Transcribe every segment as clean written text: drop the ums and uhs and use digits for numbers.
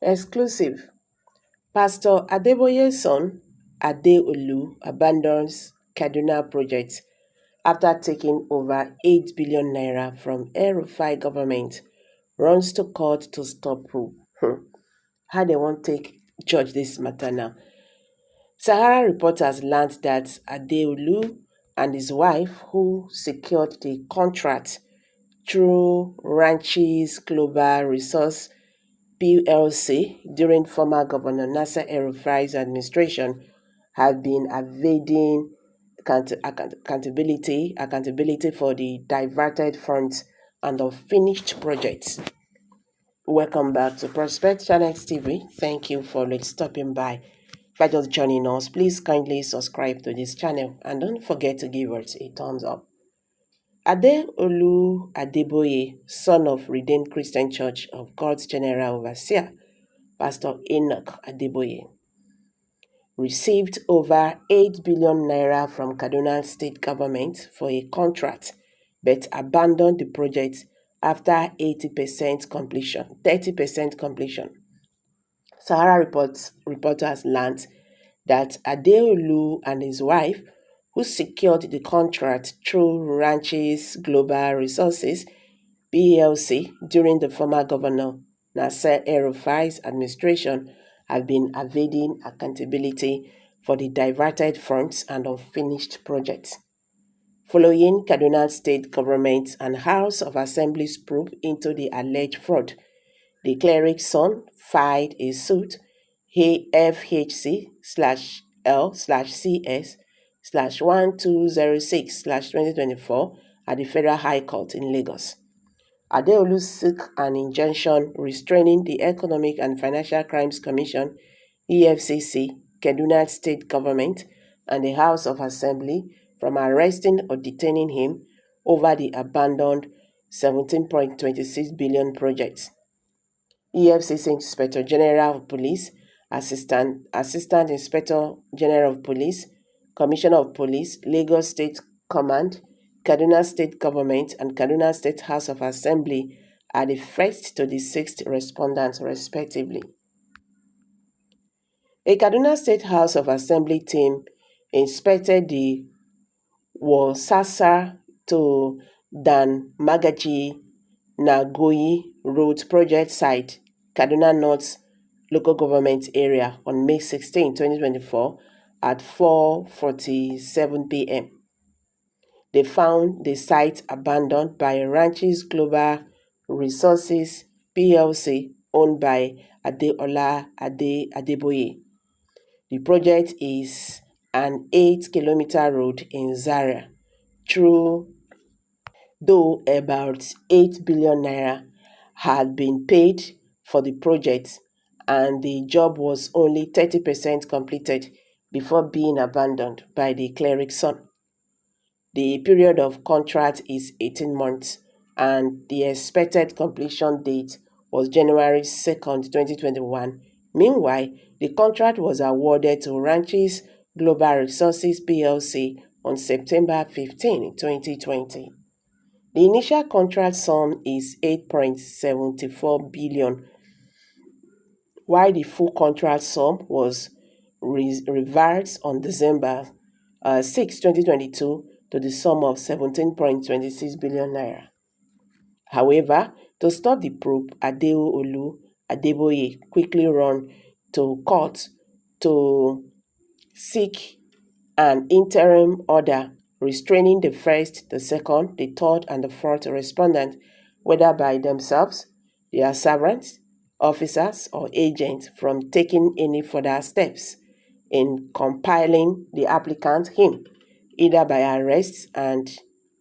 Exclusive. Pastor Adeboye's son, Adeolu, abandons Kaduna project after taking over 8 billion naira from El-Rufai government, runs to court to stop coup. How they want take judge this matter now? Sahara reporters learned that Adeolu and his wife, who secured the contract through Ranchis Global Resource PLC during former Governor Nasser El-Rufai's administration, have been evading accountability for the diverted funds and unfinished projects. Welcome back to Prospect Channel TV. Thank you for stopping by. If you're just joining us, please kindly subscribe to this channel and don't forget to give us a thumbs up. Adeolu Adeboye, son of Redeemed Christian Church of God's General Overseer, Pastor Adeboye, received over 8 billion naira from Kaduna state government for a contract, but abandoned the project after 30% completion. Sahara reporters learned that Adeolu and his wife, who secured the contract through Ranchis Global Resources PLC during the former Governor Nasser El-Rufai's administration, have been evading accountability for the diverted funds and unfinished projects. Following Kaduna State Government and House of Assembly's probe into the alleged fraud, the cleric's son filed a suit FHC/L/CS/1206/2024 at the Federal High Court in Lagos. Adeolu took an injunction restraining the Economic and Financial Crimes Commission (EFCC), Kaduna State Government, and the House of Assembly from arresting or detaining him over the abandoned 17.26 billion projects. EFCC Inspector General of Police, Assistant Inspector General of Police, Commissioner of Police, Lagos State Command, Kaduna State Government, and Kaduna State House of Assembly are the first to the sixth respondents, respectively. A Kaduna State House of Assembly team inspected the Wasasa to Dan Magaji Nagoyi Road project site, Kaduna North local government area, on May 16, 2024 at 4:47 p.m. They found the site abandoned by Ranchis Global Resources PLC, owned by Adeboye. The project is an 8-kilometer road in Zaria, though about 8 billion naira had been paid for the project and the job was only 30% completed before being abandoned by the cleric's son. The period of contract is 18 months and the expected completion date was January 2nd, 2021. Meanwhile, the contract was awarded to Ranchis Global Resources PLC on September 15, 2020. The initial contract sum is 8.74 billion, while the full contract sum was reversed on December 6, 2022 to the sum of 17.26 billion naira. However, to stop the probe, Adeolu Adeboye quickly ran to court to seek an interim order restraining the first, the second, the third, and the fourth respondent, whether by themselves, their servants, officers, or agents, from taking any further steps in compiling the applicant either by arrest and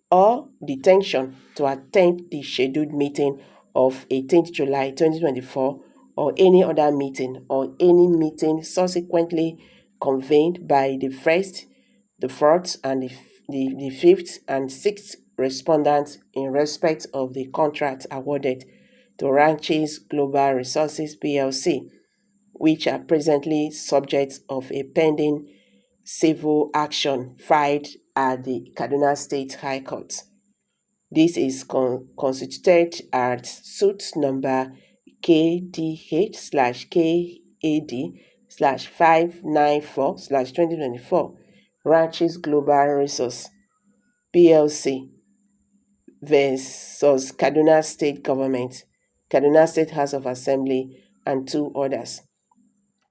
or detention to attend the scheduled meeting of 18th July 2024 or any other meeting or any meeting subsequently convened by the first, the fourth, and the fifth and sixth respondents in respect of the contract awarded to Ranchis Global Resources PLC, which are presently subject of a pending civil action filed at the Kaduna State High Court. This is constituted as suit number KDH/KAD/594/2024 Ranches Global Resource PLC versus Kaduna State Government, Kaduna State House of Assembly, and two others.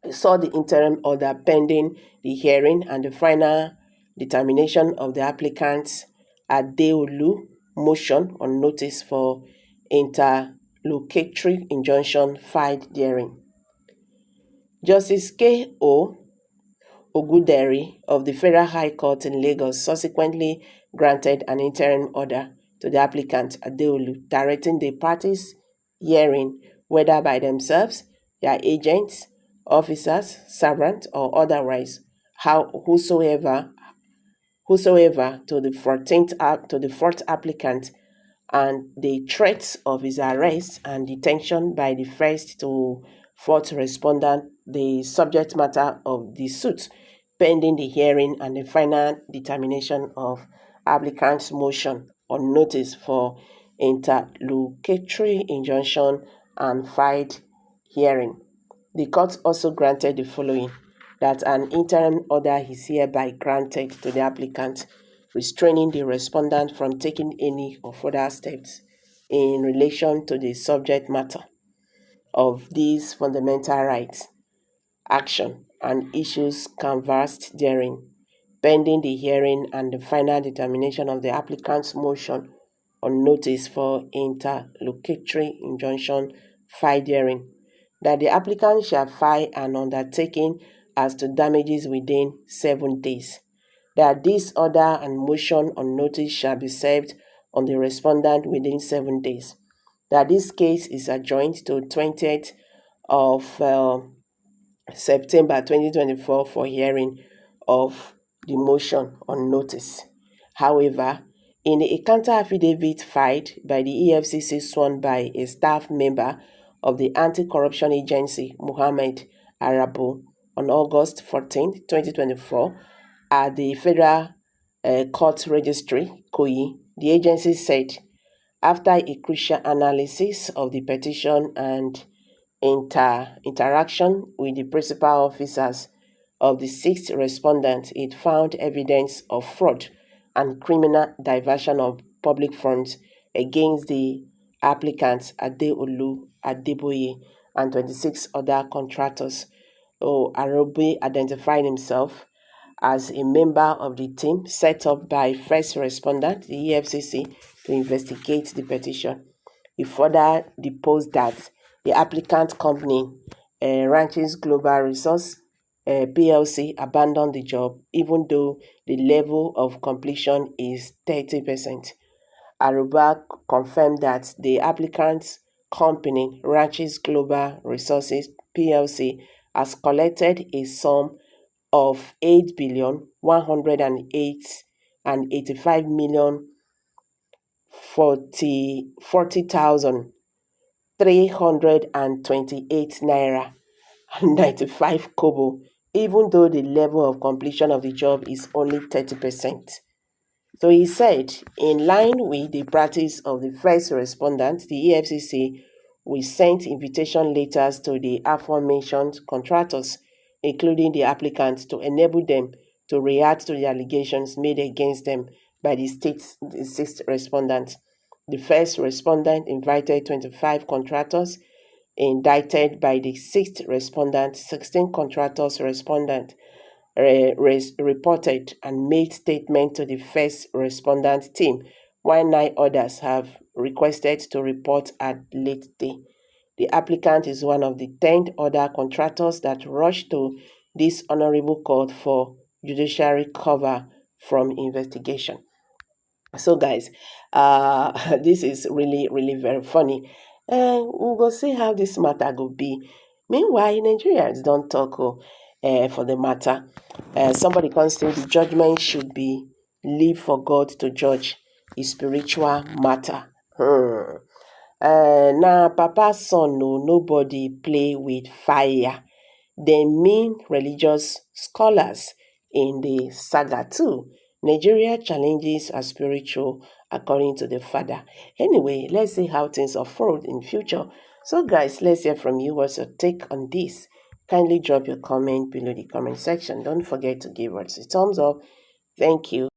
We saw the interim order pending the hearing and the final determination of the applicant's Adeolu motion on notice for interlocutory injunction filed therein. Justice K.O. Oguderi of the Federal High Court in Lagos subsequently granted an interim order to the applicant Adeolu, directing the parties hearing, whether by themselves, their agents, officers, servants, or otherwise, whosoever to the fourth applicant, and the threats of his arrest and detention by the first to fourth respondent, the subject matter of the suit, pending the hearing and the final determination of applicant's motion on notice for interlocutory injunction and filed hearing. The court also granted the following: that an interim order is hereby granted to the applicant, restraining the respondent from taking any or further steps in relation to the subject matter of these fundamental rights, action, and issues canvassed therein, pending the hearing and the final determination of the applicant's motion on notice for interlocutory injunction filed therein, that the applicant shall file an undertaking as to damages within 7 days, that this order and motion on notice shall be served on the respondent within 7 days, that this case is adjourned to 20th of September 2024 for hearing of the motion on notice. However, in a counter affidavit filed by the EFCC sworn by a staff member of the Anti-Corruption Agency, Muhammad Arabo, on August 14, 2024, at the Federal Court Registry, KOI, the agency said, after a crucial analysis of the petition and interaction with the principal officers of the sixth respondent, it found evidence of fraud and criminal diversion of public funds against the applicants Adeolu, Adeboye, and 26 other contractors. Arobi identified himself as a member of the team set up by first respondent, the EFCC, to investigate the petition. He further deposed that the applicant company, Ranches Global Resource PLC, abandoned the job even though the level of completion is 30%. Aruba confirmed that the applicant's company, Ranches Global Resources PLC, has collected a sum of 8,108,085 million 40,328 naira and 95 kobo, even though the level of completion of the job is only 30%. So he said, in line with the practice of the first respondent, the EFCC will send invitation letters to the aforementioned contractors, including the applicants, to enable them to react to the allegations made against them by the sixth respondent. The first respondent invited 25 contractors, indicted by the sixth respondent, 16 contractors reported and made statement to the first respondent team, while 9 others have requested to report at late day. The applicant is one of the 10 other contractors that rushed to this honorable court for judiciary cover from investigation. So guys, this is really very funny. We'll go see how this matter go be. Meanwhile, Nigerians don't talk for the matter. Somebody can say the judgment should be leave for God to judge a spiritual matter. Now, Papa's son, no, nobody play with fire. They mean religious scholars in the saga too. Nigeria challenges are spiritual according to the father. Anyway, let's see how things unfold in future. So guys, let's hear from you. What's your take on this? Kindly drop your comment below the comment section. Don't forget to give us a thumbs up. Thank you.